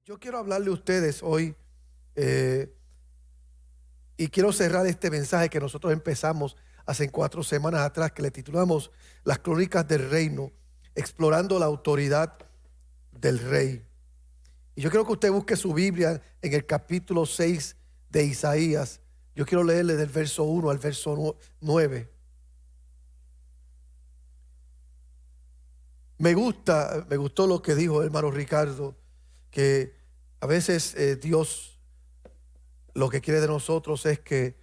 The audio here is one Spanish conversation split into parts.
Yo quiero hablarle a ustedes hoy y quiero cerrar este mensaje que nosotros empezamos hace 4 semanas atrás, que le titulamos Las Crónicas del Reino, explorando la autoridad del Rey. Y yo quiero que usted busque su Biblia en el capítulo 6 de Isaías. Yo quiero leerle del verso 1 al verso 9. Me gustó lo que dijo el hermano Ricardo, que a veces Dios lo que quiere de nosotros es que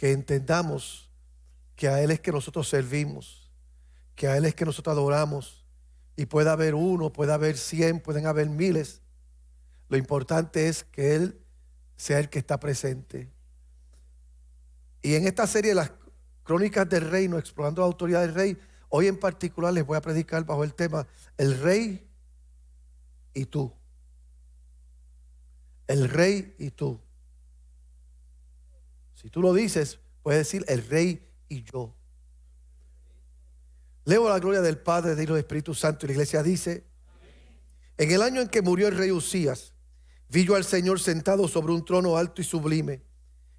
entendamos que a Él es que nosotros servimos, que a Él es que nosotros adoramos, y puede haber 1, puede haber 100, pueden haber miles. Lo importante es que Él sea el que está presente. Y en esta serie de las Crónicas del Reino, explorando la autoridad del Rey, hoy en particular les voy a predicar bajo el tema El Rey y tú. El Rey y tú. Si tú lo dices, puedes decir el Rey y yo. Leo la gloria del Padre, del Hijo y del Espíritu Santo, y la iglesia dice: en el año en que murió el rey Uzías, vi yo al Señor sentado sobre un trono alto y sublime,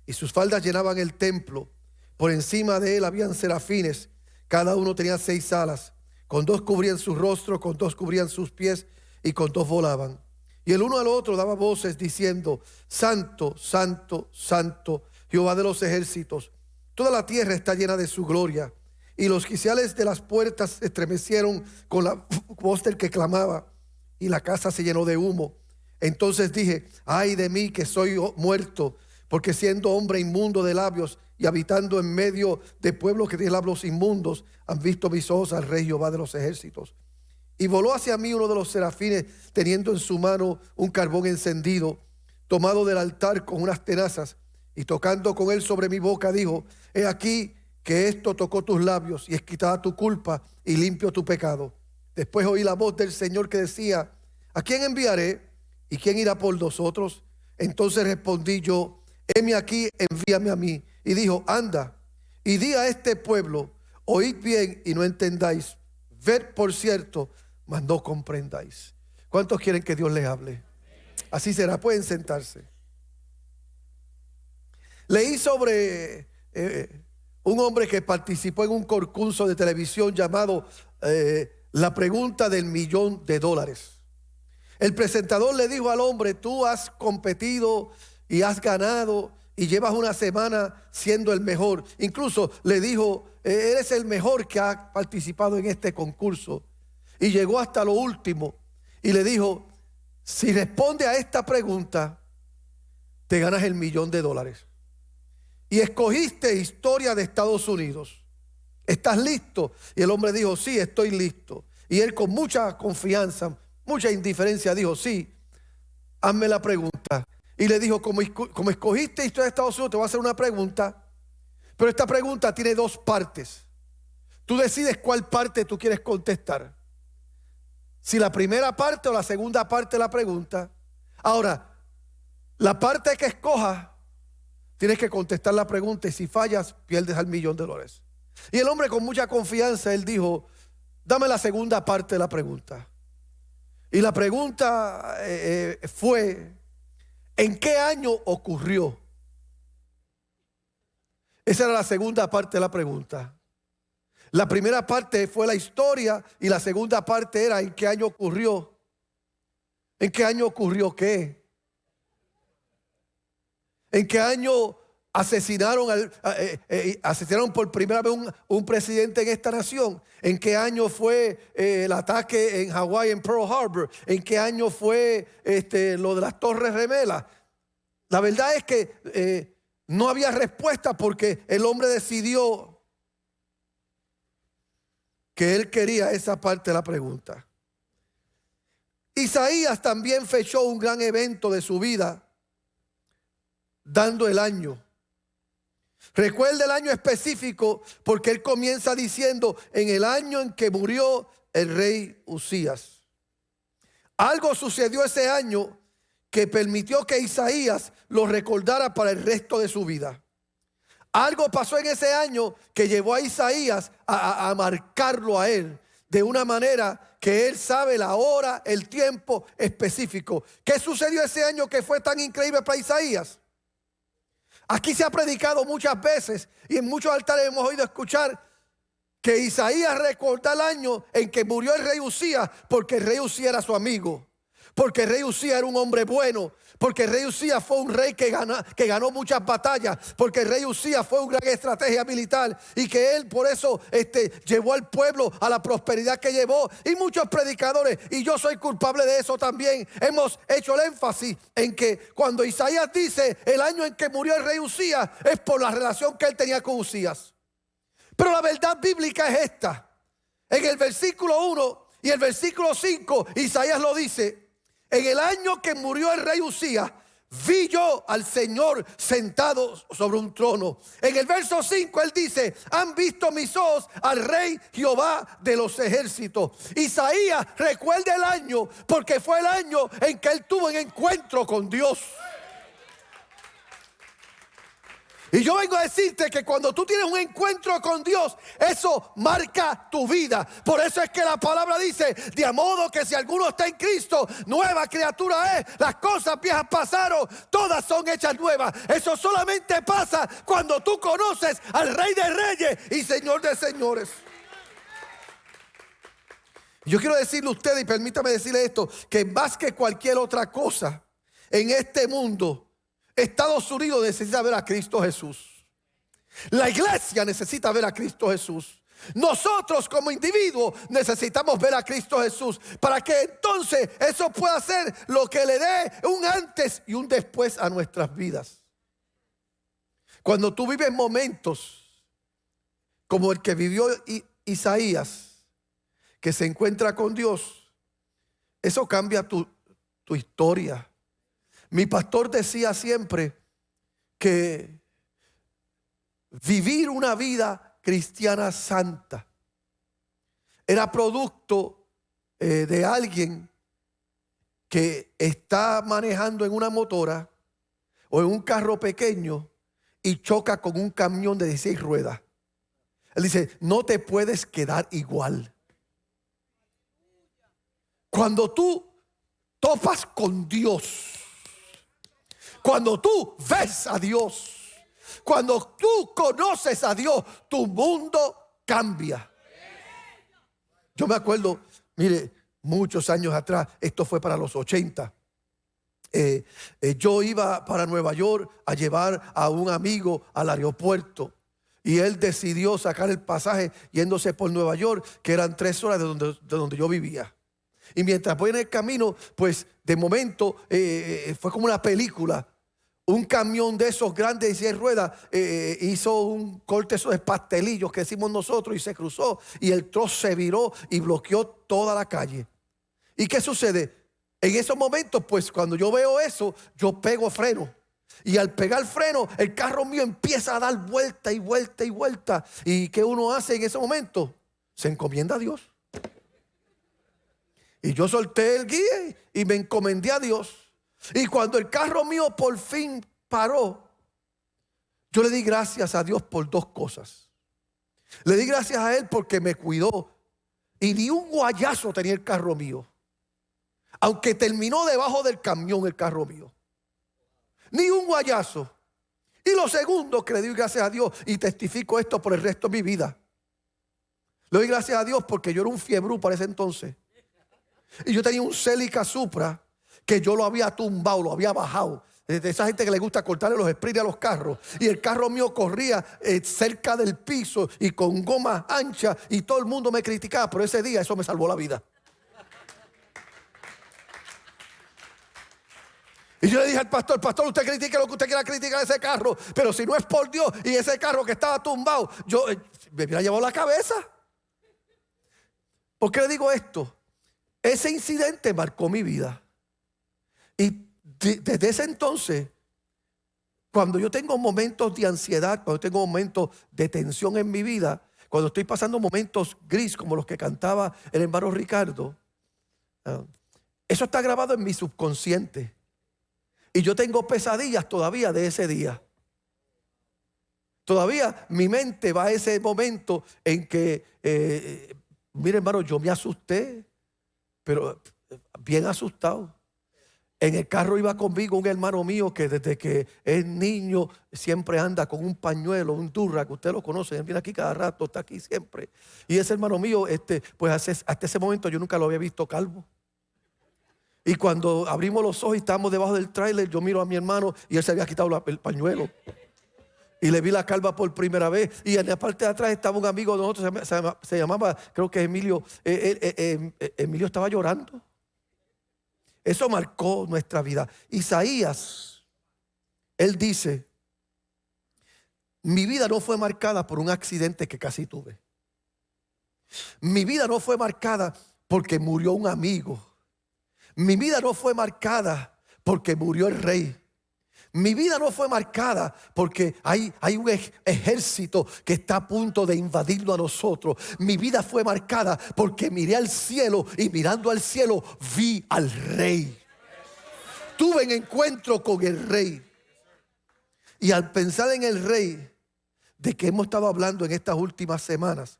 y sus faldas llenaban el templo. Por encima de él habían serafines, cada uno tenía 6 alas, con 2 cubrían su rostro, con 2 cubrían sus pies, y con 2 volaban. Y el uno al otro daba voces diciendo: Santo, Santo, Santo, Jehová de los ejércitos, toda la tierra está llena de su gloria. Y los quiciales de las puertas se estremecieron con la voz del que clamaba, y la casa se llenó de humo. Entonces dije: ay de mí, que soy muerto, porque siendo hombre inmundo de labios y habitando en medio de pueblos que tienen labios inmundos, han visto mis ojos al Rey Jehová de los ejércitos. Y voló hacia mí uno de los serafines, teniendo en su mano un carbón encendido, tomado del altar con unas tenazas, y tocando con él sobre mi boca, dijo: he aquí que esto tocó tus labios, y es quitada tu culpa y limpio tu pecado. Después oí la voz del Señor que decía: ¿a quién enviaré? ¿Y quién irá por nosotros? Entonces respondí yo: heme aquí, envíame a mí. Y dijo: anda y di a este pueblo: oíd bien y no entendáis, ved por cierto, mas no comprendáis. ¿Cuántos quieren que Dios les hable? Así será, pueden sentarse. Leí sobre un hombre que participó en un concurso de televisión llamado La Pregunta del $1.000.000. El presentador le dijo al hombre: tú has competido y has ganado y llevas una semana siendo el mejor. Incluso le dijo: eres el mejor que ha participado en este concurso. Y llegó hasta lo último y le dijo: si responde a esta pregunta, te ganas el $1.000.000. Y escogiste historia de Estados Unidos. ¿Estás listo? Y el hombre dijo: sí, estoy listo. Y él, con mucha confianza, mucha indiferencia, dijo: sí, hazme la pregunta. Y le dijo: como escogiste historia de Estados Unidos, te voy a hacer una pregunta, pero esta pregunta tiene 2 partes. Tú decides cuál parte tú quieres contestar, si la primera parte o la segunda parte de la pregunta. Ahora, la parte que escojas, tienes que contestar la pregunta, y si fallas, pierdes al $1.000.000. Y el hombre, con mucha confianza, él dijo: dame la segunda parte de la pregunta. Y la pregunta fue: ¿en qué año ocurrió? Esa era la segunda parte de la pregunta. La primera parte fue la historia y la segunda parte era: ¿en qué año ocurrió? ¿En qué año ocurrió qué? ¿En qué año asesinaron por primera vez un presidente en esta nación? ¿En qué año fue el ataque en Hawái, en Pearl Harbor? ¿En qué año fue lo de las Torres Gemelas? La verdad es que no había respuesta, porque el hombre decidió que él quería esa parte de la pregunta. Isaías también fechó un gran evento de su vida, dando el año. Recuerda el año específico, porque él comienza diciendo: en el año en que murió el rey Uzías. Algo sucedió ese año que permitió que Isaías lo recordara para el resto de su vida. Algo pasó en ese año que llevó a Isaías a marcarlo a él de una manera que Él sabe la hora, el tiempo específico. ¿Qué sucedió ese año que fue tan increíble para Isaías? Aquí se ha predicado muchas veces y en muchos altares hemos oído escuchar que Isaías recuerda el año en que murió el rey Usías, porque el rey Usías era su amigo, porque el rey Usías era un hombre bueno, porque el rey Usías fue un rey que ganó muchas batallas, porque el rey Usías fue una gran estrategia militar y que él por eso llevó al pueblo a la prosperidad que llevó. Y muchos predicadores, y yo soy culpable de eso también, hemos hecho el énfasis en que cuando Isaías dice el año en que murió el rey Usías es por la relación que él tenía con Usías. Pero la verdad bíblica es esta. En el versículo 1 y el versículo 5 Isaías lo dice: en el año que murió el rey Usías, vi yo al Señor sentado sobre un trono. En el verso 5 él dice: han visto mis ojos al rey Jehová de los ejércitos. Isaías recuerda el año porque fue el año en que él tuvo un encuentro con Dios. Y yo vengo a decirte que cuando tú tienes un encuentro con Dios, eso marca tu vida. Por eso es que la palabra dice: de modo que si alguno está en Cristo, nueva criatura es. Las cosas viejas pasaron, todas son hechas nuevas. Eso solamente pasa cuando tú conoces al Rey de Reyes y Señor de Señores. Yo quiero decirle a usted, y permítame decirle esto, que más que cualquier otra cosa en este mundo, Estados Unidos necesita ver a Cristo Jesús. La iglesia necesita ver a Cristo Jesús. Nosotros como individuos necesitamos ver a Cristo Jesús, para que entonces eso pueda ser lo que le dé un antes y un después a nuestras vidas. Cuando tú vives momentos como el que vivió Isaías, que se encuentra con Dios, eso cambia tu historia. Mi pastor decía siempre que vivir una vida cristiana santa era producto de alguien que está manejando en una motora o en un carro pequeño y choca con un camión de 16 ruedas. Él dice: no te puedes quedar igual. Cuando tú topas con Dios, cuando tú ves a Dios, cuando tú conoces a Dios, tu mundo cambia. Yo me acuerdo, mire, muchos años atrás, esto fue para los 80. Yo iba para Nueva York a llevar a un amigo al aeropuerto. Y él decidió sacar el pasaje yéndose por Nueva York, que eran 3 horas de donde yo vivía. Y mientras voy en el camino, pues de momento fue como una película. Un camión de esos grandes de 16 ruedas hizo un corte esos de pastelillos que decimos nosotros y se cruzó. Y el trozo se viró y bloqueó toda la calle. ¿Y qué sucede? En esos momentos, pues cuando yo veo eso, yo pego freno. Y al pegar freno, el carro mío empieza a dar vuelta y vuelta y vuelta. ¿Y qué uno hace en ese momento? Se encomienda a Dios. Y yo solté el guía y me encomendé a Dios. Y cuando el carro mío por fin paró, yo le di gracias a Dios por 2 cosas. Le di gracias a Él porque me cuidó. Y ni un guayazo tenía el carro mío. Aunque terminó debajo del camión el carro mío. Ni un guayazo. Y lo segundo que le doy gracias a Dios, y testifico esto por el resto de mi vida. Le doy gracias a Dios porque yo era un fiebrú para ese entonces. Y yo tenía un Celica Supra que yo lo había tumbado, lo había bajado. De esa gente que le gusta cortarle los esprits a los carros. Y el carro mío corría cerca del piso y con goma ancha. Y todo el mundo me criticaba. Pero ese día eso me salvó la vida. Y yo le dije al pastor: pastor, usted critique lo que usted quiera criticar de ese carro, pero si no es por Dios y ese carro que estaba tumbado, yo me hubiera llevado la cabeza. ¿Por qué le digo esto? Ese incidente marcó mi vida. Y desde ese entonces, cuando yo tengo momentos de ansiedad, cuando tengo momentos de tensión en mi vida, cuando estoy pasando momentos gris como los que cantaba el hermano Ricardo, eso está grabado en mi subconsciente. Y yo tengo pesadillas todavía de ese día. Todavía mi mente va a ese momento en que Mire, hermano, yo me asusté, pero bien asustado. En el carro iba conmigo un hermano mío que desde que es niño siempre anda con un pañuelo, un turra, que usted lo conoce, él viene aquí cada rato, está aquí siempre. Y ese hermano mío, pues hasta ese momento yo nunca lo había visto calvo. Y cuando abrimos los ojos y estábamos debajo del tráiler, yo miro a mi hermano y él se había quitado el pañuelo. Y le vi la calva por primera vez. Y en la parte de atrás estaba un amigo de nosotros, se llamaba, creo que Emilio. Emilio estaba llorando. Eso marcó nuestra vida. Isaías, él dice: mi vida no fue marcada por un accidente que casi tuve. Mi vida no fue marcada porque murió un amigo. Mi vida no fue marcada porque murió el rey. Mi vida no fue marcada porque hay un ejército que está a punto de invadirlo a nosotros. Mi vida fue marcada porque miré al cielo y mirando al cielo vi al rey. Tuve un encuentro con el rey. Y al pensar en el rey de que hemos estado hablando en estas últimas semanas,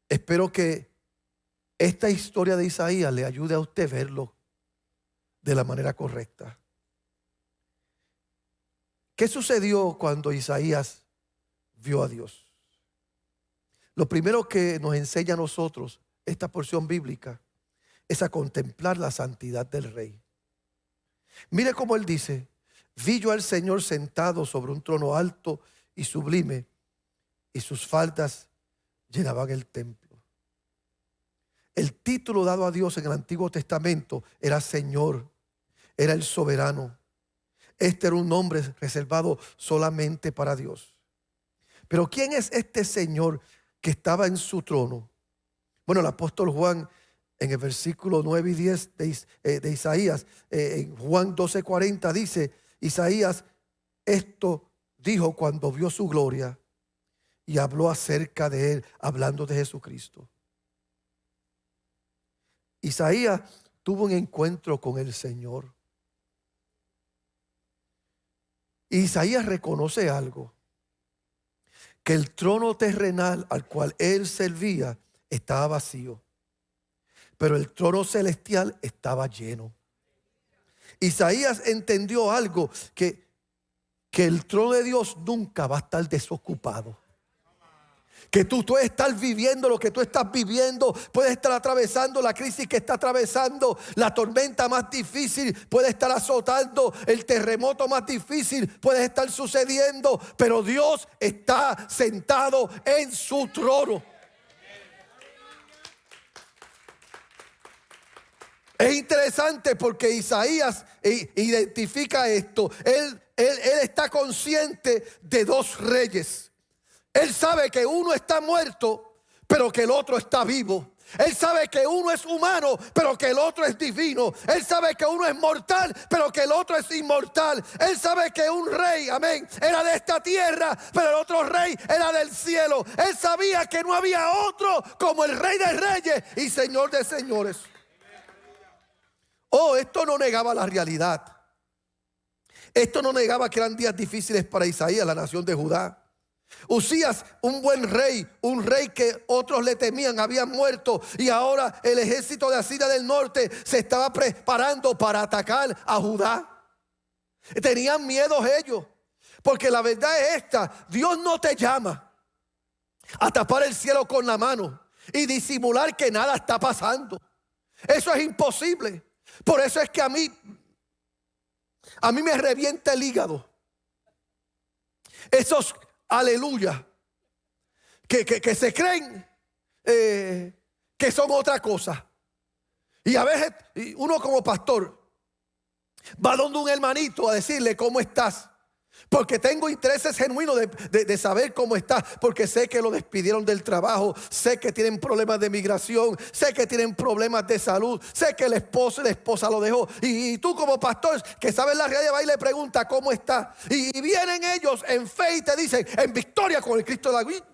espero que esta historia de Isaías le ayude a usted a verlo de la manera correcta. ¿Qué sucedió cuando Isaías vio a Dios? Lo primero que nos enseña a nosotros esta porción bíblica es a contemplar la santidad del rey. Mire cómo él dice: vi yo al Señor sentado sobre un trono alto y sublime, y sus faldas llenaban el templo. El título dado a Dios en el Antiguo Testamento era Señor, era el soberano. Este era un nombre reservado solamente para Dios. Pero ¿quién es este Señor que estaba en su trono? Bueno, el apóstol Juan, en el versículo 9 y 10 de Isaías, en Juan 12:40 dice: Isaías esto dijo cuando vio su gloria y habló acerca de él, hablando de Jesucristo. Isaías tuvo un encuentro con el Señor. Isaías reconoce algo: que el trono terrenal al cual él servía estaba vacío, pero el trono celestial estaba lleno. Isaías entendió algo: que el trono de Dios nunca va a estar desocupado. Que tú puedes estar viviendo lo que tú estás viviendo, puedes estar atravesando la crisis que está atravesando, la tormenta más difícil puede estar azotando, el terremoto más difícil puede estar sucediendo, pero Dios está sentado en su trono. Es interesante porque Isaías identifica esto. Él está consciente de dos reyes. Él sabe que uno está muerto, pero que el otro está vivo. Él sabe que uno es humano, pero que el otro es divino. Él sabe que uno es mortal, pero que el otro es inmortal. Él sabe que un rey, amén, era de esta tierra, pero el otro rey era del cielo. Él sabía que no había otro como el Rey de Reyes y Señor de Señores. Oh, esto no negaba la realidad. Esto no negaba que eran días difíciles para Isaías, la nación de Judá. Usías, un buen rey, un rey que otros le temían, había muerto, y ahora el ejército de Asiria del norte se estaba preparando para atacar a Judá. Tenían miedo ellos, porque la verdad es esta: Dios no te llama a tapar el cielo con la mano y disimular que nada está pasando. Eso es imposible. Por eso es que a mí me revienta el hígado esos aleluya que se creen que son otra cosa. Y a veces uno como pastor va donde un hermanito a decirle: ¿cómo estás? Porque tengo intereses genuinos de saber cómo está. Porque sé que lo despidieron del trabajo, sé que tienen problemas de migración, sé que tienen problemas de salud, sé que el esposo y la esposa lo dejó. Y tú como pastor que sabes la realidad, va y le pregunta: ¿cómo está? Y vienen ellos en fe y te dicen: en victoria con el Cristo de la vida.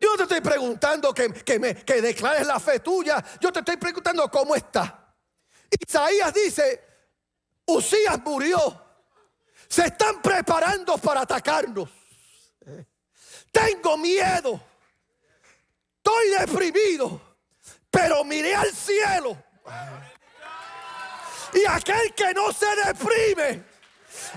Yo no te estoy preguntando que declares la fe tuya. Yo te estoy preguntando cómo está. Isaías dice: Usías murió, se están preparando para atacarnos. Tengo miedo. Estoy deprimido. Pero miré al cielo. Y aquel que no se deprime,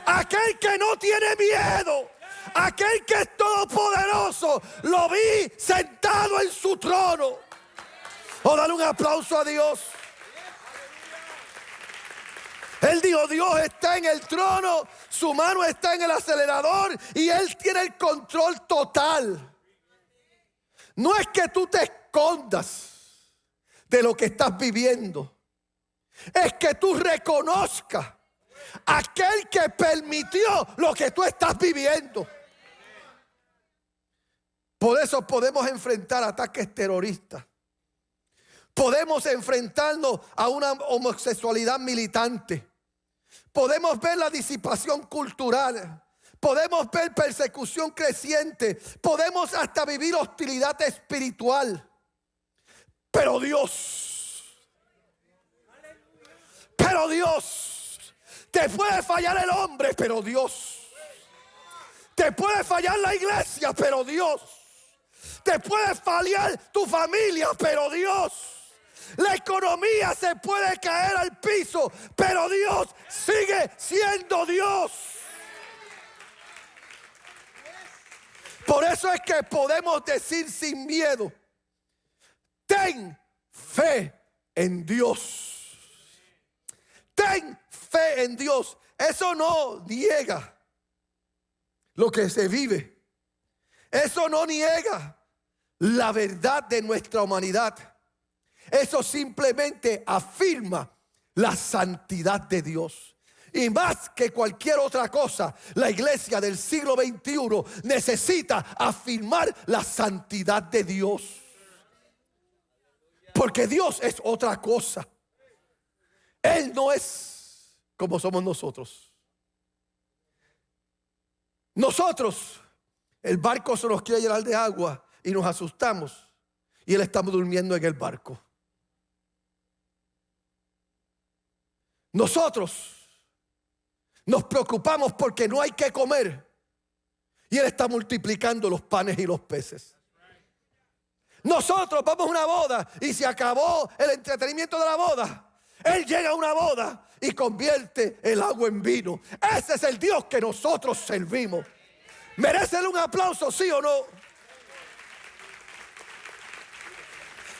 aquel que no tiene miedo, aquel que es todopoderoso, lo vi sentado en su trono. Oh, dale un aplauso a Dios. Él dijo, Dios está en el trono, su mano está en el acelerador y Él tiene el control total. No es que tú te escondas de lo que estás viviendo. Es que tú reconozcas a aquel que permitió lo que tú estás viviendo. Por eso podemos enfrentar ataques terroristas. Podemos enfrentarnos a una homosexualidad militante. Podemos ver la disipación cultural. Podemos ver persecución creciente. Podemos hasta vivir hostilidad espiritual. Pero Dios, te puede fallar el hombre, pero Dios. Te puede fallar la iglesia, pero Dios. Te puede fallar tu familia, pero Dios. La economía se puede caer al piso, pero Dios sigue siendo Dios. Por eso es que podemos decir sin miedo: ten fe en Dios. Ten fe en Dios. Eso no niega lo que se vive. Eso no niega la verdad de nuestra humanidad. Eso simplemente afirma la santidad de Dios. Y más que cualquier otra cosa, la iglesia del siglo XXI necesita afirmar la santidad de Dios. Porque Dios es otra cosa. Él no es como somos nosotros. Nosotros, el barco se nos quiere llenar de agua y nos asustamos. Y Él está durmiendo en el barco. Nosotros nos preocupamos porque no hay que comer. Y Él está multiplicando los panes y los peces. Nosotros vamos a una boda y se acabó el entretenimiento de la boda. Él llega a una boda y convierte el agua en vino. Ese es el Dios que nosotros servimos. ¿Merece un aplauso, sí o no?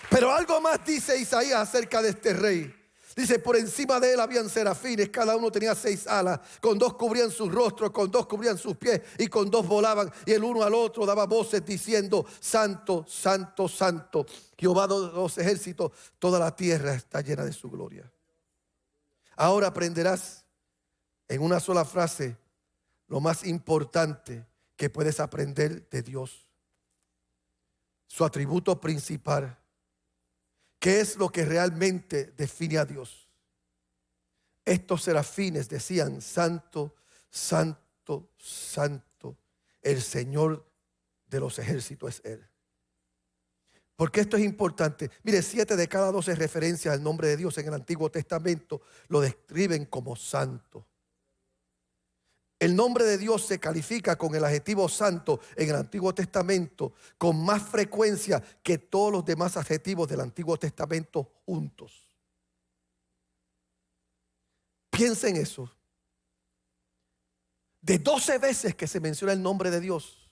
Pero algo más dice Isaías acerca de este rey. Dice, por encima de él habían serafines, cada uno tenía 6 alas, con 2 cubrían sus rostros, con 2 cubrían sus pies y con 2 volaban, y el uno al otro daba voces diciendo, santo, santo, santo, Jehová de los ejércitos, toda la tierra está llena de su gloria. Ahora aprenderás en una sola frase lo más importante que puedes aprender de Dios. Su atributo principal. ¿Qué es lo que realmente define a Dios? Estos serafines decían, santo, santo, santo, el Señor de los ejércitos es Él. Porque esto es importante. Mire, 7 de cada 12 referencias al nombre de Dios en el Antiguo Testamento lo describen como santo. El nombre de Dios se califica con el adjetivo santo en el Antiguo Testamento con más frecuencia que todos los demás adjetivos del Antiguo Testamento juntos. Piensa en eso. De 12 veces que se menciona el nombre de Dios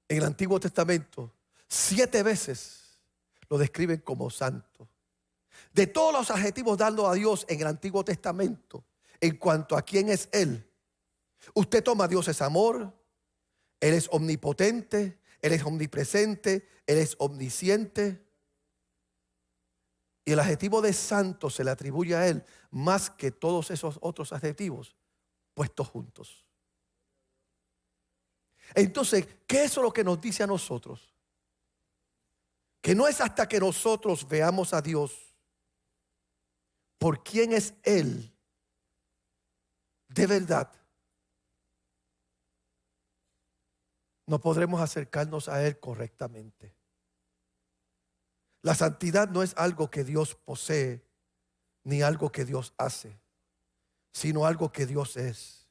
en el Antiguo Testamento, 7 veces lo describen como santo. De todos los adjetivos dados a Dios en el Antiguo Testamento, en cuanto a quién es Él, usted toma a Dios es amor, Él es omnipotente, Él es omnipresente, Él es omnisciente. Y el adjetivo de santo se le atribuye a Él más que todos esos otros adjetivos puestos juntos. Entonces, ¿qué es lo que nos dice a nosotros? Que no es hasta que nosotros veamos a Dios por quién es Él de verdad, no podremos acercarnos a Él correctamente. La santidad no es algo que Dios posee, ni algo que Dios hace, sino algo que Dios es.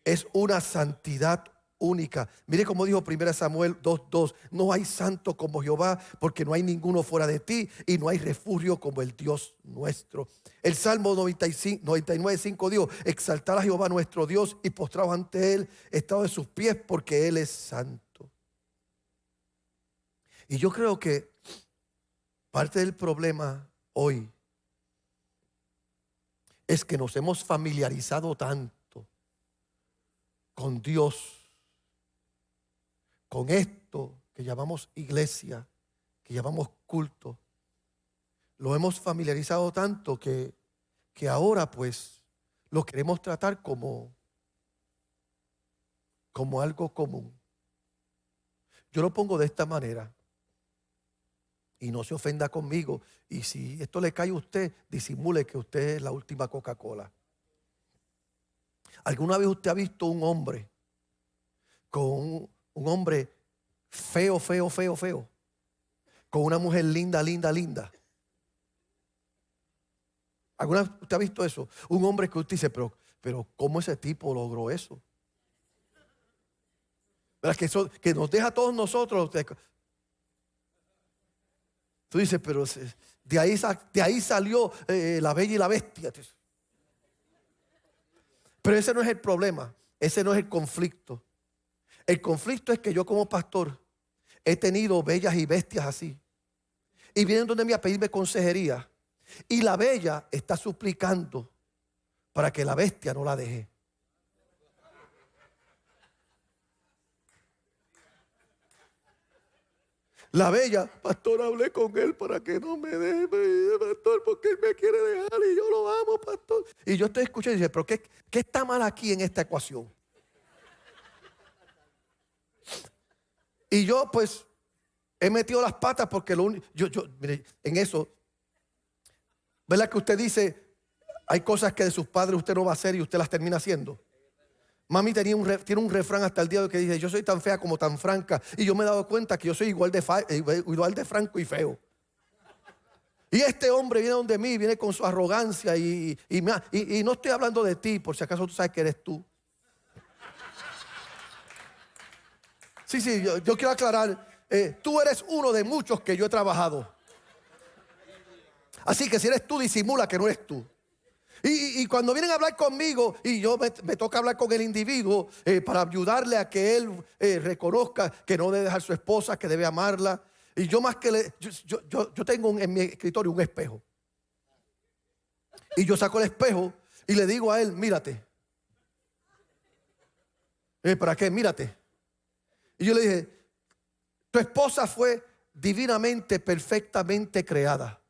Es una santidad única. Mire cómo dijo 1 Samuel 2:2: no hay santo como Jehová, porque no hay ninguno fuera de ti, y no hay refugio como el Dios nuestro. El Salmo 99:5 dijo: exaltar a Jehová nuestro Dios y postrados ante él, estado de sus pies, porque él es santo. Y yo creo que parte del problema hoy es que nos hemos familiarizado tanto con Dios, con esto que llamamos iglesia, que llamamos culto. Lo hemos familiarizado tanto que ahora pues lo queremos tratar como algo común. Yo lo pongo de esta manera, y no se ofenda conmigo, y si esto le cae a usted, disimule que usted es la última Coca-Cola. ¿Alguna vez usted ha visto un hombre con un hombre feo, con una mujer linda? ¿Alguna vez usted ha visto eso? Un hombre que usted dice, pero ¿cómo ese tipo logró eso? ¿Verdad? Que nos deja a todos nosotros. Tú dices, pero de ahí salió la bella y la bestia. Pero ese no es el problema, ese no es el conflicto. El conflicto es que yo como pastor he tenido bellas y bestias así. Y vienen donde mí a pedirme consejería. Y la bella está suplicando para que la bestia no la deje. La bella, pastor, hablé con él para que no me deje, pastor, porque él me quiere dejar y yo lo amo, pastor. Y yo estoy escuchando y dice, pero ¿qué está mal aquí en esta ecuación? Y yo pues he metido las patas porque mire, en eso, ¿verdad que usted dice, hay cosas que de sus padres usted no va a hacer y usted las termina haciendo? Mami tiene un refrán hasta el día de hoy que dice, yo soy tan fea como tan franca. Y yo me he dado cuenta que yo soy igual de franco y feo. Y este hombre viene donde mí, viene con su arrogancia y no estoy hablando de ti, por si acaso tú sabes que eres tú. Sí, yo quiero aclarar, tú eres uno de muchos que yo he trabajado. Así que si eres tú, disimula que no eres tú. Y cuando vienen a hablar conmigo y yo me toca hablar con el individuo para ayudarle a que él reconozca que no debe dejar a su esposa, que debe amarla. Y yo más que yo tengo en mi escritorio un espejo. Y yo saco el espejo y le digo a él, mírate. ¿Para qué? Mírate. Y yo le dije, tu esposa fue divinamente, perfectamente creada.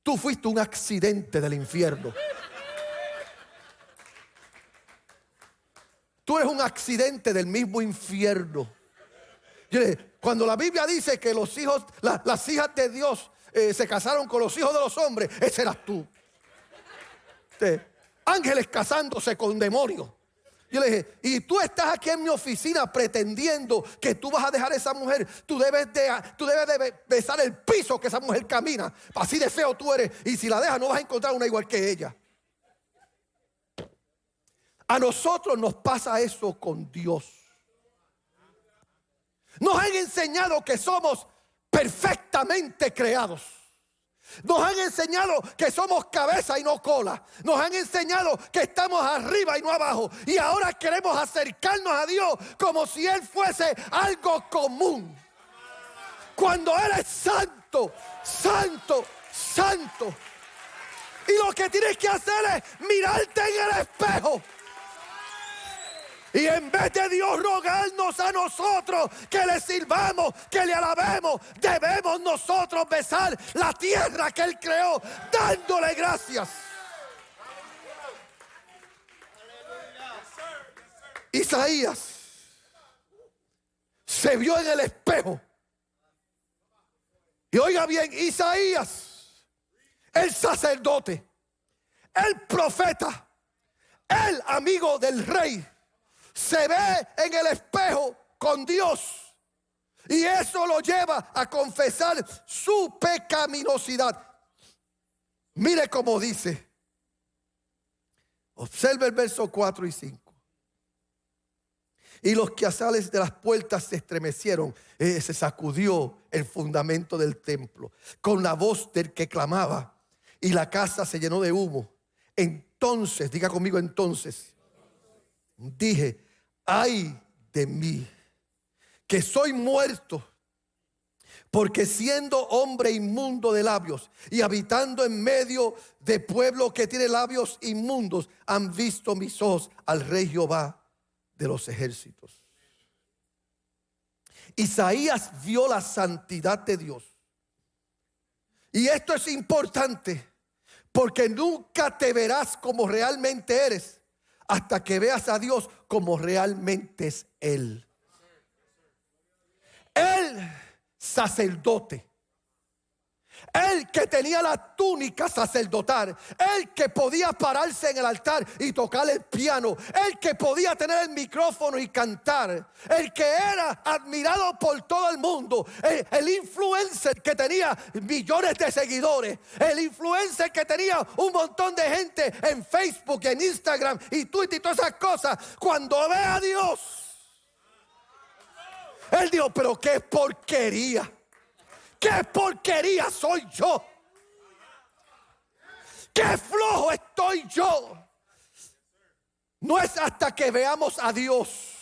Tú fuiste un accidente del infierno. Tú eres un accidente del mismo infierno. Cuando la Biblia dice que los hijos, las hijas de Dios se casaron con los hijos de los hombres, ese eras tú. Ángeles casándose con demonios. Yo le dije, y tú estás aquí en mi oficina pretendiendo que tú vas a dejar a esa mujer. Tú debes de besar el piso que esa mujer camina. Así de feo tú eres. Y si la dejas no vas a encontrar una igual que ella. A nosotros nos pasa eso con Dios. Nos han enseñado que somos perfectamente creados. Nos han enseñado que somos cabeza y no cola. Nos han enseñado que estamos arriba y no abajo. Y ahora queremos acercarnos a Dios como si Él fuese algo común. Cuando Él es santo, santo, santo. Y lo que tienes que hacer es mirarte en el espejo. Y en vez de Dios rogarnos a nosotros que le sirvamos, que le alabemos, debemos nosotros besar la tierra que Él creó, dándole gracias. Isaías se vio en el espejo. Y oiga bien, Isaías, el sacerdote, el profeta, el amigo del rey, se ve en el espejo con Dios y eso lo lleva a confesar su pecaminosidad. Mire cómo dice. Observe el verso 4 y 5. Y los quehaceres de las puertas se estremecieron. Se sacudió el fundamento del templo con la voz del que clamaba, y la casa se llenó de humo. Entonces, diga conmigo, entonces dije: ay de mí, que soy muerto, porque siendo hombre inmundo de labios y habitando en medio de pueblo que tiene labios inmundos, han visto mis ojos al Rey Jehová de los ejércitos. Isaías vio la santidad de Dios. Y esto es importante, porque nunca te verás como realmente eres hasta que veas a Dios como realmente es Él. El sacerdote, el que tenía la túnica sacerdotal, el que podía pararse en el altar y tocar el piano, el que podía tener el micrófono y cantar, el que era admirado por todo el mundo, el influencer que tenía millones de seguidores, el influencer que tenía un montón de gente en Facebook, en Instagram y Twitter y todas esas cosas. Cuando ve a Dios, él dijo: pero qué porquería. ¡Qué porquería soy yo! ¡Qué flojo estoy yo! No es hasta que veamos a Dios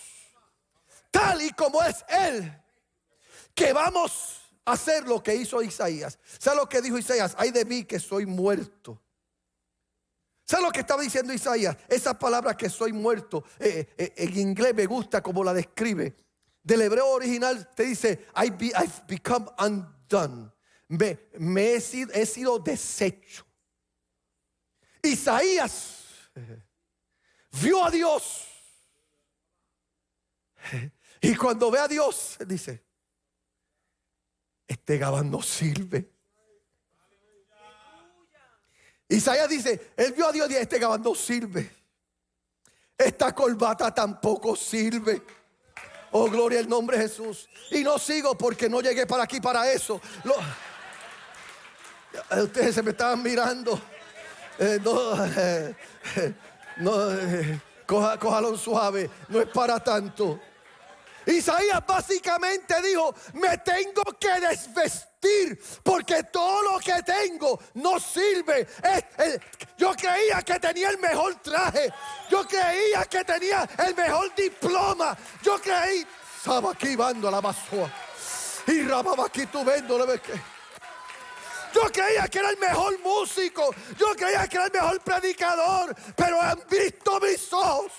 tal y como es Él que vamos a hacer lo que hizo Isaías. ¿Sabe lo que dijo Isaías? Ay de mí, que soy muerto. ¿Sabe lo que estaba diciendo Isaías? Esa palabra, que soy muerto, en inglés me gusta como la describe. Del hebreo original te dice: I've become undone. He sido deshecho. Isaías vio a Dios, y cuando ve a Dios dice: este gabán no sirve. Isaías dice, él vio a Dios y dice: este gabán no sirve. Esta corbata tampoco sirve. Oh, gloria al nombre de Jesús. Y no sigo porque no llegué para aquí para eso. Ustedes se me estaban mirando. Cójalo suave. No es para tanto. Isaías básicamente dijo: me tengo que desvestir porque todo lo que tengo no sirve. Yo creía que tenía el mejor traje. Yo creía que tenía el mejor diploma. Yo creí, estaba aquí bando a la basura y rababa aquí tu vendo. Yo creía que era el mejor músico. Yo creía que era el mejor predicador. Pero han visto mis ojos.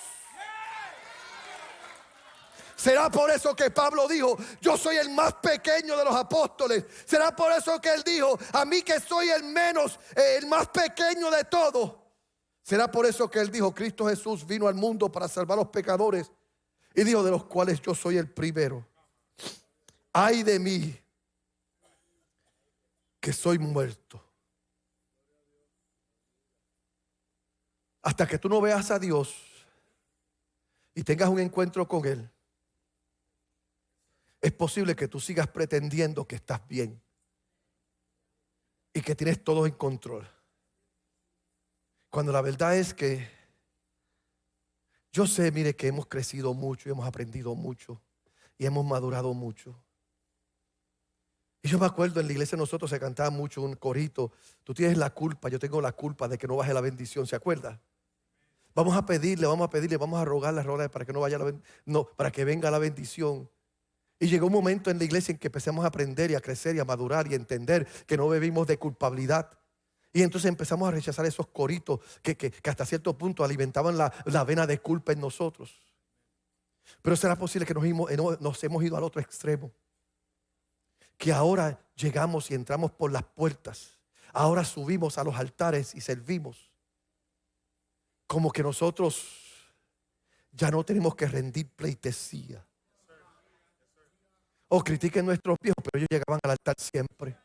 Será por eso que Pablo dijo: yo soy el más pequeño de los apóstoles. Será por eso que él dijo: a mí que soy el más pequeño de todos. Será por eso que él dijo: Cristo Jesús vino al mundo para salvar a los pecadores, y dijo: de los cuales yo soy el primero. Ay de mí, que soy muerto. Hasta que tú no veas a Dios y tengas un encuentro con Él, es posible que tú sigas pretendiendo que estás bien y que tienes todo en control, cuando la verdad es que yo sé, mire, que hemos crecido mucho y hemos aprendido mucho y hemos madurado mucho. Y yo me acuerdo, en la iglesia nosotros se cantaba mucho un corito: tú tienes la culpa, yo tengo la culpa de que no baje la bendición. ¿Se acuerda? Vamos a pedirle, vamos a rogarle para que no vaya para que venga la bendición. Y llegó un momento en la iglesia en que empezamos a aprender y a crecer y a madurar y a entender que no bebimos de culpabilidad. Y entonces empezamos a rechazar esos coritos que hasta cierto punto alimentaban la vena de culpa en nosotros. Pero será posible que nos hemos ido al otro extremo, que ahora llegamos y entramos por las puertas. Ahora subimos a los altares y servimos como que nosotros ya no tenemos que rendir pleitesía. O critiquen nuestros viejos, pero ellos llegaban al altar siempre.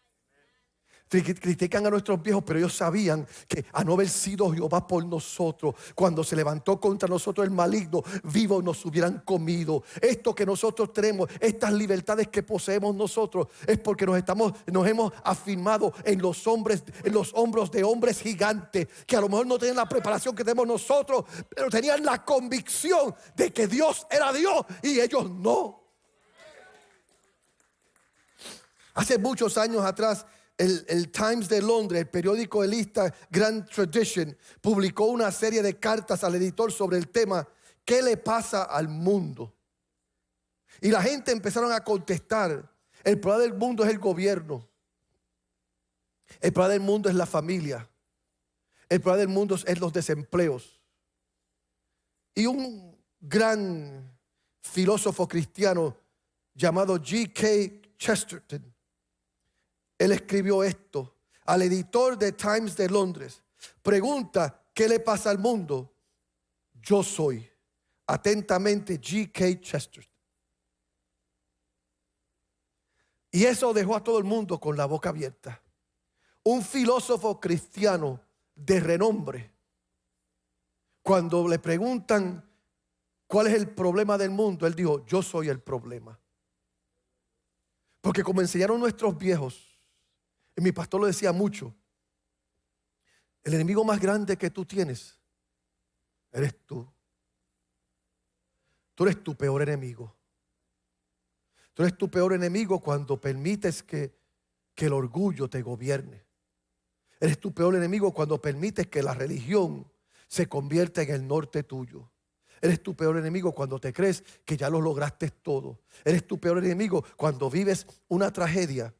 critican a nuestros viejos, pero ellos sabían que a no haber sido Jehová por nosotros, cuando se levantó contra nosotros el maligno, vivos nos hubieran comido. Esto que nosotros tenemos, estas libertades que poseemos nosotros, es porque nos hemos afirmado en los hombros de hombres gigantes, que a lo mejor no tenían la preparación que tenemos nosotros, pero tenían la convicción de que Dios era Dios y ellos no. Hace muchos años atrás, el Times de Londres, el periódico elista Grand Tradition, publicó una serie de cartas al editor sobre el tema ¿qué le pasa al mundo? Y la gente empezaron a contestar: el problema del mundo es el gobierno, el problema del mundo es la familia, el problema del mundo es los desempleos. Y un gran filósofo cristiano llamado G.K. Chesterton, él escribió esto al editor de Times de Londres. Pregunta: ¿qué le pasa al mundo? Yo soy. Atentamente, G.K. Chesterton. Y eso dejó a todo el mundo con la boca abierta. Un filósofo cristiano de renombre, cuando le preguntan cuál es el problema del mundo, él dijo: yo soy el problema. Porque como enseñaron nuestros viejos, y mi pastor lo decía mucho, el enemigo más grande que tú tienes eres tú. Tú eres tu peor enemigo. Tú eres tu peor enemigo cuando permites que el orgullo te gobierne. Eres tu peor enemigo cuando permites que la religión se convierta en el norte tuyo. Eres tu peor enemigo cuando te crees que ya lo lograste todo. Eres tu peor enemigo cuando vives una tragedia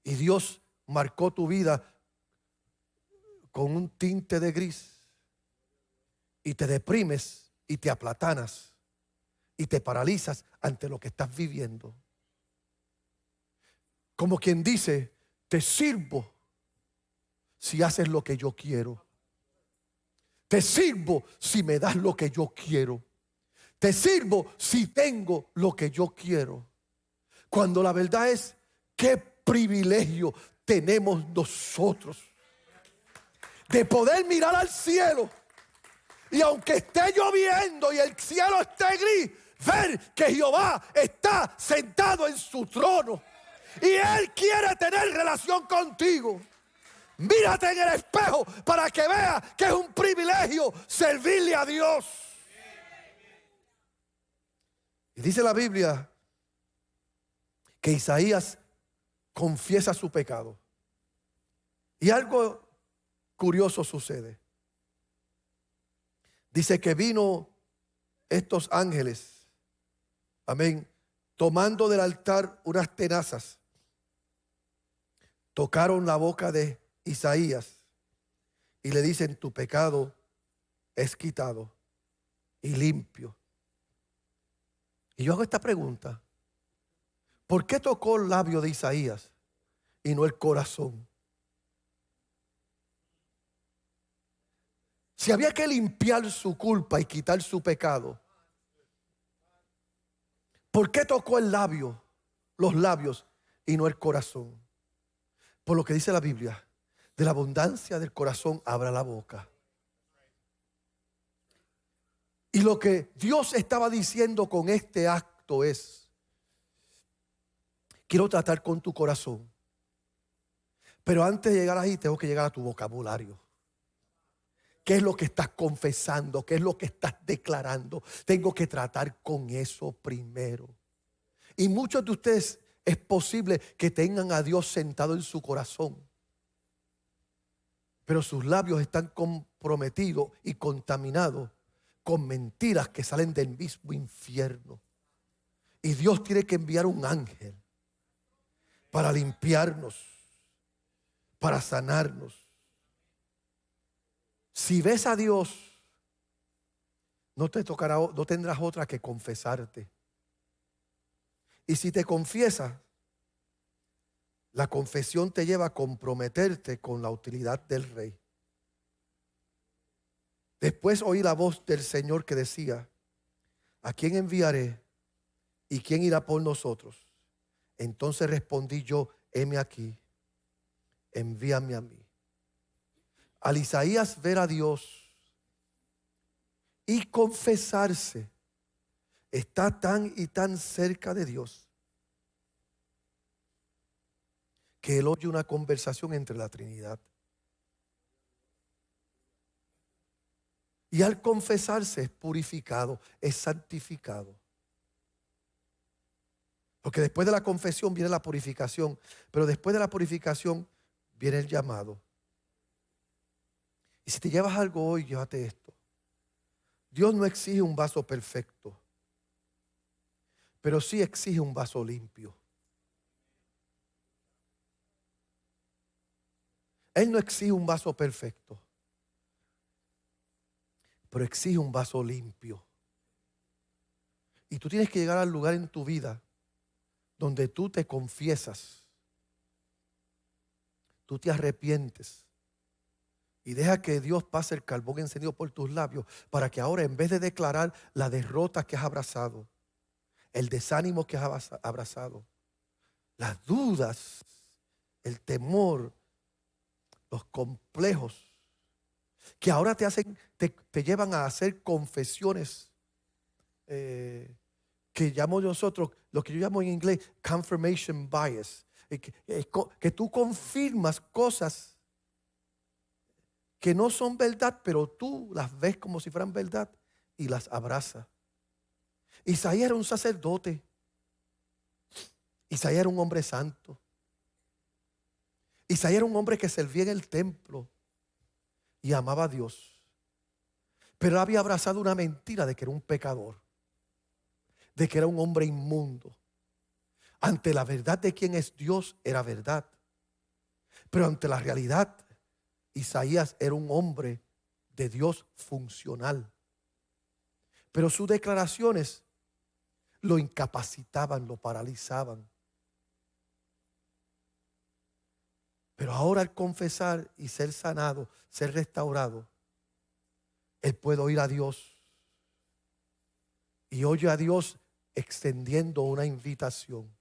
y Dios marcó tu vida con un tinte de gris y te deprimes y te aplatanas y te paralizas ante lo que estás viviendo. Como quien dice: te sirvo si haces lo que yo quiero. Te sirvo si me das lo que yo quiero. Te sirvo si tengo lo que yo quiero. Cuando la verdad es: qué privilegio tenemos nosotros de poder mirar al cielo y aunque esté lloviendo y el cielo esté gris, ver que Jehová está sentado en su trono y Él quiere tener relación contigo. Mírate en el espejo para que veas que es un privilegio servirle a Dios. Y dice la Biblia que Isaías confiesa su pecado. Y algo curioso sucede. Dice que vino estos ángeles, amén, tomando del altar unas tenazas, tocaron la boca de Isaías y le dicen: tu pecado es quitado y limpio. Y yo hago esta pregunta: ¿por qué tocó el labio de Isaías y no el corazón? Si había que limpiar su culpa y quitar su pecado, ¿por qué tocó el labio, los labios y no el corazón? Por lo que dice la Biblia: de la abundancia del corazón habla la boca. Y lo que Dios estaba diciendo con este acto es: quiero tratar con tu corazón, pero antes de llegar ahí tengo que llegar a tu vocabulario. ¿Qué es lo que estás confesando? ¿Qué es lo que estás declarando? Tengo que tratar con eso primero. Y muchos de ustedes es posible que tengan a Dios sentado en su corazón, pero sus labios están comprometidos y contaminados con mentiras que salen del mismo infierno. Y Dios tiene que enviar un ángel para limpiarnos, para sanarnos. Si ves a Dios, no tendrás otra que confesarte. Y si te confiesas, la confesión te lleva a comprometerte con la utilidad del rey. Después oí la voz del Señor que decía: ¿a quién enviaré y quién irá por nosotros? Entonces respondí yo: heme aquí, envíame a mí. Al Isaías ver a Dios y confesarse, está tan y tan cerca de Dios que él oye una conversación entre la Trinidad. Y al confesarse es purificado, es santificado. Porque después de la confesión viene la purificación, pero después de la purificación viene el llamado. Y si te llevas algo hoy, llévate esto. Dios no exige un vaso perfecto, pero sí exige un vaso limpio. Él no exige un vaso perfecto, pero exige un vaso limpio. Y tú tienes que llegar al lugar en tu vida donde tú te confiesas, tú te arrepientes y deja que Dios pase el carbón encendido por tus labios para que ahora, en vez de declarar la derrota que has abrazado, el desánimo que has abrazado, las dudas, el temor, los complejos que ahora te hacen, te llevan a hacer confesiones que llamo nosotros, lo que yo llamo en inglés confirmation bias, que tú confirmas cosas que no son verdad, pero tú las ves como si fueran verdad y las abrazas. Isaías era un sacerdote. Isaías era un hombre santo. Isaías era un hombre que servía en el templo y amaba a Dios. Pero él había abrazado una mentira de que era un pecador, de que era un hombre inmundo. Ante la verdad de quién es Dios era verdad. Pero ante la realidad, Isaías era un hombre de Dios funcional. Pero sus declaraciones lo incapacitaban, lo paralizaban. Pero ahora al confesar y ser sanado, ser restaurado, él puede oír a Dios. Y oye a Dios extendiendo una invitación.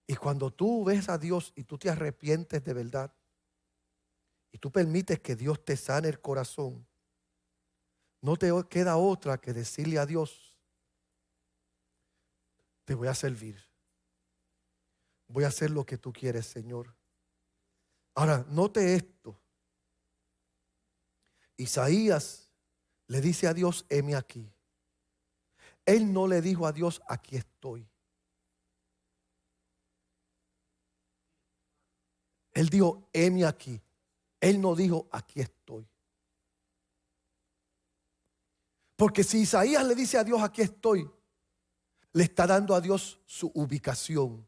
Y cuando tú ves a Dios y tú te arrepientes de verdad, y tú permites que Dios te sane el corazón, no te queda otra que decirle a Dios: te voy a servir. Voy a hacer lo que tú quieres, Señor. Ahora, note esto. Isaías le dice a Dios: heme aquí. Él no le dijo a Dios: aquí estoy. Él dijo: heme aquí. Él no dijo: aquí estoy. Porque si Isaías le dice a Dios: aquí estoy, le está dando a Dios su ubicación.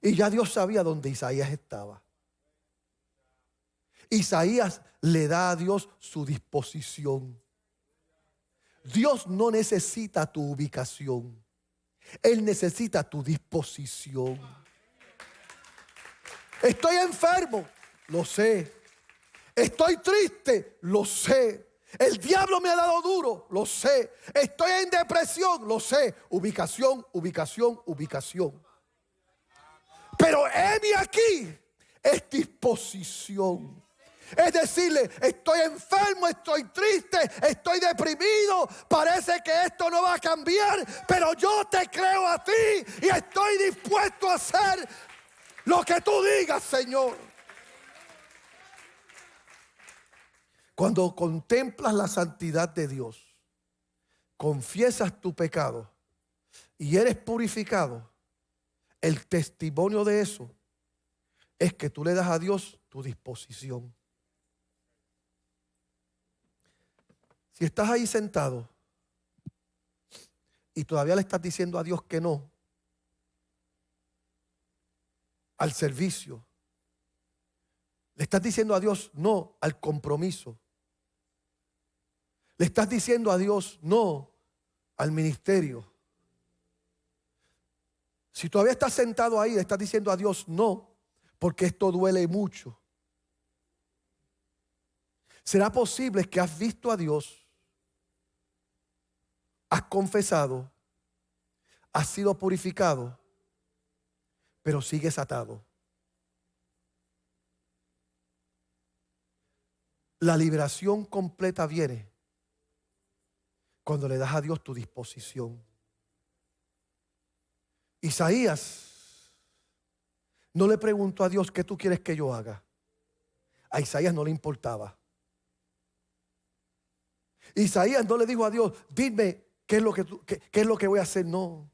Y ya Dios sabía dónde Isaías estaba. Isaías le da a Dios su disposición. Dios no necesita tu ubicación. Él necesita tu disposición. Estoy enfermo, lo sé. Estoy triste, lo sé. El diablo me ha dado duro, lo sé. Estoy en depresión, lo sé. Ubicación, ubicación, ubicación. Pero heme aquí es disposición. Es decirle: estoy enfermo, estoy triste, estoy deprimido, parece que esto no va a cambiar, pero yo te creo a ti y estoy dispuesto a hacer lo que tú digas, Señor. Cuando contemplas la santidad de Dios, confiesas tu pecado y eres purificado, el testimonio de eso es que tú le das a Dios tu disposición. Si estás ahí sentado y todavía le estás diciendo a Dios que no al servicio, le estás diciendo a Dios no al compromiso, le estás diciendo a Dios no al ministerio. Si todavía estás sentado ahí, le estás diciendo a Dios no, porque esto duele mucho. ¿Será posible que has visto a Dios, has confesado, has sido purificado, pero sigues atado. La liberación completa viene cuando le das a Dios tu disposición. Isaías no le preguntó a Dios: ¿qué tú quieres que yo haga? A Isaías no le importaba. Isaías no le dijo a Dios: dime qué es lo que voy a hacer. No.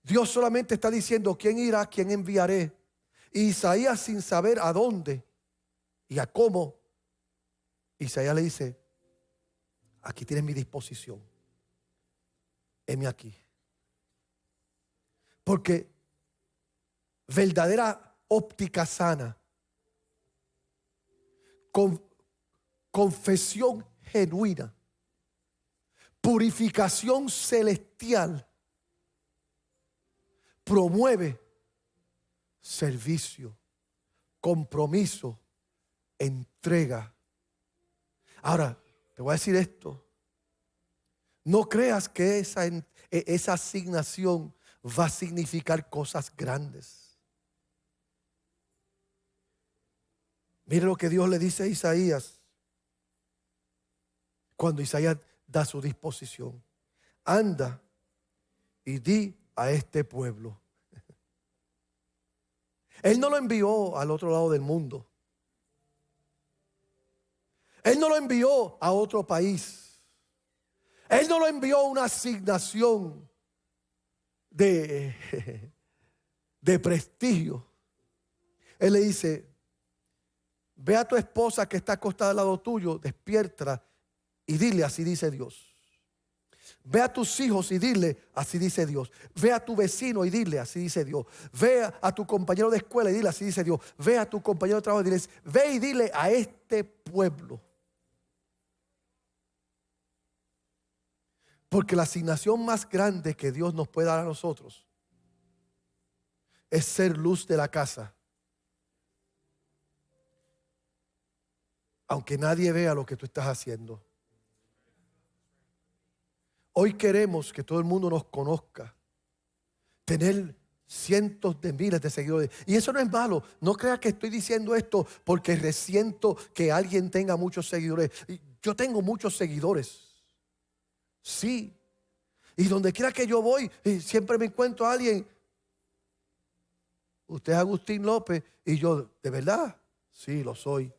Dios solamente está diciendo: ¿quién irá? ¿Quién enviaré? Y Isaías, sin saber a dónde y a cómo, Isaías le dice: aquí tienes mi disposición. Heme aquí. Porque verdadera óptica sana, confesión genuina, purificación celestial, promueve servicio, compromiso, entrega. Ahora, te voy a decir esto. No creas que esa asignación va a significar cosas grandes. Mire lo que Dios le dice a Isaías cuando Isaías da su disposición: anda y di a este pueblo. Él no lo envió al otro lado del mundo. Él no lo envió a otro país. Él no lo envió a una asignación de prestigio. Él le dice: ve a tu esposa que está acostada al lado tuyo, despiértala y dile: así dice Dios. Ve a tus hijos y dile: así dice Dios. Ve a tu vecino y dile: así dice Dios. Ve a tu compañero de escuela y dile: así dice Dios. Ve a tu compañero de trabajo y dile: ve y dile a este pueblo. Porque la asignación más grande que Dios nos puede dar a nosotros es ser luz de la casa. Aunque nadie vea lo que tú estás haciendo. Hoy queremos que todo el mundo nos conozca. Tener cientos de miles de seguidores. Y eso no es malo. No creas que estoy diciendo esto porque resiento que alguien tenga muchos seguidores. Yo tengo muchos seguidores. Sí. Y donde quiera que yo voy, siempre me encuentro a alguien: usted es Agustín López. Y yo: ¿de verdad? Sí, lo soy.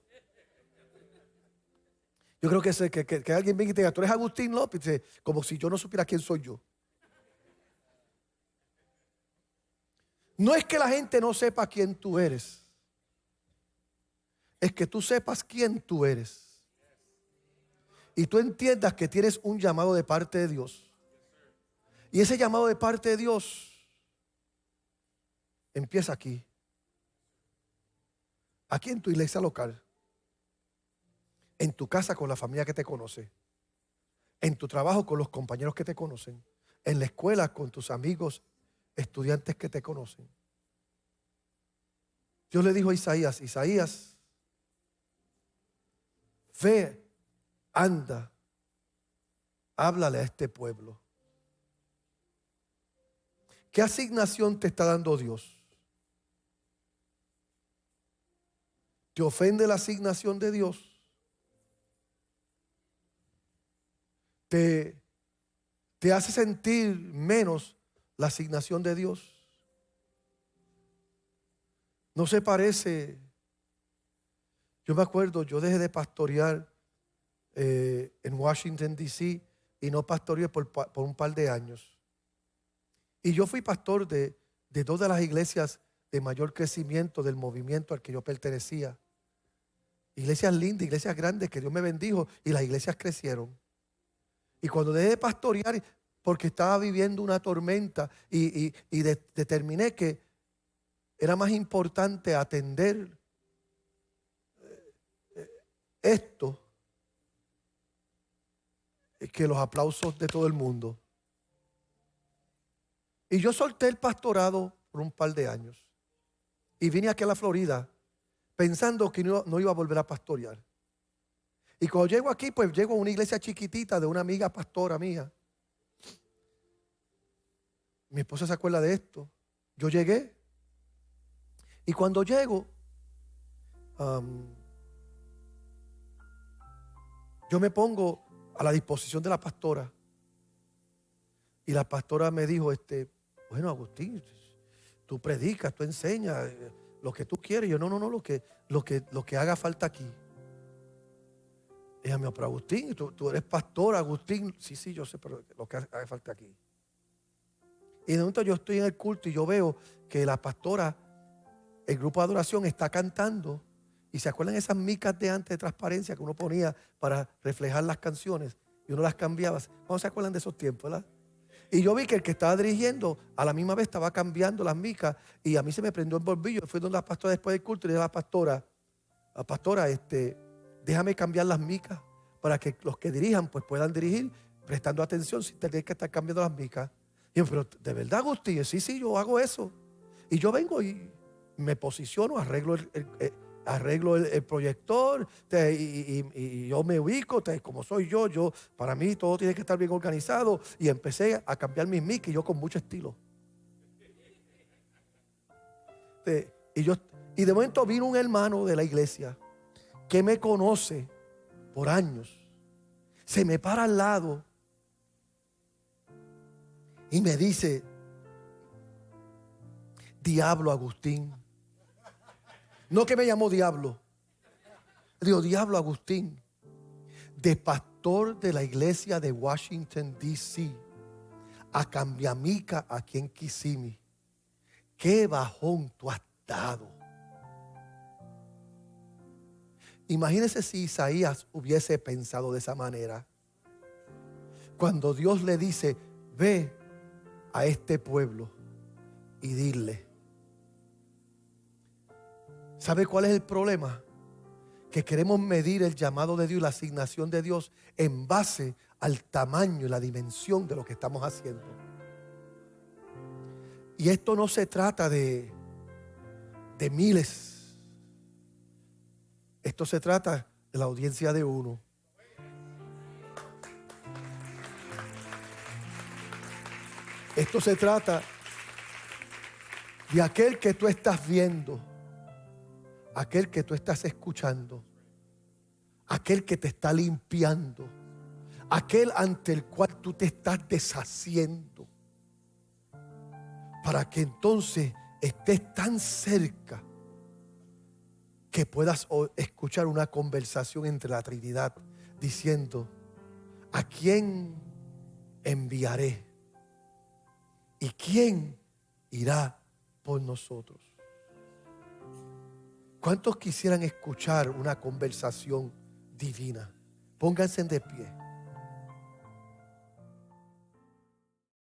Yo creo que alguien venga y te diga: tú eres Agustín López, como si yo no supiera quién soy yo. No es que la gente no sepa quién tú eres, es que tú sepas quién tú eres. Y tú entiendas que tienes un llamado de parte de Dios. Y ese llamado de parte de Dios empieza aquí. Aquí en tu iglesia local. En tu casa con la familia que te conoce. En tu trabajo con los compañeros que te conocen. En la escuela con tus amigos, estudiantes que te conocen. Dios le dijo a Isaías: Isaías, ve, anda, háblale a este pueblo. ¿Qué asignación te está dando Dios? ¿Te ofende la asignación de Dios? ¿Te hace sentir menos la asignación de Dios? No se parece. Yo me acuerdo, yo dejé de pastorear en Washington, D.C. y no pastoreé por un par de años. Y yo fui pastor de todas las iglesias de mayor crecimiento del movimiento al que yo pertenecía. Iglesias lindas, iglesias grandes que Dios me bendijo y las iglesias crecieron. Y cuando dejé de pastorear, porque estaba viviendo una tormenta y determiné que era más importante atender esto que los aplausos de todo el mundo. Y yo solté el pastorado por un par de años. Y vine aquí a la Florida pensando que no iba a volver a pastorear. Y cuando llego aquí, pues llego a una iglesia chiquitita de una amiga pastora mía. Mi esposa se acuerda de esto. yo llegué. Y cuando llego, yo me pongo a la disposición de la pastora. Y la pastora me dijo, bueno, Agustín, tú predicas, tú enseñas lo que tú quieres. Y yo, no, lo que haga falta aquí. Ella me dijo, pero Agustín, tú eres pastor, Agustín. Sí, yo sé, pero lo que haga falta aquí. Y de momento yo estoy en el culto y yo veo que la pastora, el grupo de adoración está cantando. Y se acuerdan esas micas de antes de transparencia que uno ponía para reflejar las canciones y uno las cambiaba. ¿Cómo se acuerdan de esos tiempos, verdad? Y yo vi que el que estaba dirigiendo a la misma vez estaba cambiando las micas y a mí se me prendió el bolbillo. Fui donde la pastora después del culto y le dije a la pastora, déjame cambiar las micas para que los que dirijan pues puedan dirigir prestando atención sin tener que estar cambiando las micas. Y yo, pero ¿de verdad, Agustín? Sí, yo hago eso. Y yo vengo y me posiciono, arreglo el proyector y yo me ubico, como soy yo, para mí todo tiene que estar bien organizado. Y empecé a cambiar mis mic y yo con mucho estilo. Y de momento vino un hermano de la iglesia que me conoce por años. Se me para al lado y me dice, diablo, Agustín. No que me llamó diablo. Digo, diablo, Agustín, de pastor de la iglesia de Washington, D.C. a Cambiamica aquí en Kissimmee. Qué bajón tú has dado. Imagínese si Isaías hubiese pensado de esa manera. Cuando Dios le dice, ve a este pueblo y dile. ¿Sabe cuál es el problema? Que queremos medir el llamado de Dios y la asignación de Dios en base al tamaño y la dimensión de lo que estamos haciendo. Y esto no se trata de miles. Esto se trata de la audiencia de uno. Esto se trata de aquel que tú estás viendo, aquel que tú estás escuchando, aquel que te está limpiando, aquel ante el cual tú te estás deshaciendo, para que entonces estés tan cerca que puedas escuchar una conversación entre la Trinidad diciendo, ¿a quién enviaré? ¿Y quién irá por nosotros? ¿Cuántos quisieran escuchar una conversación divina? Pónganse de pie.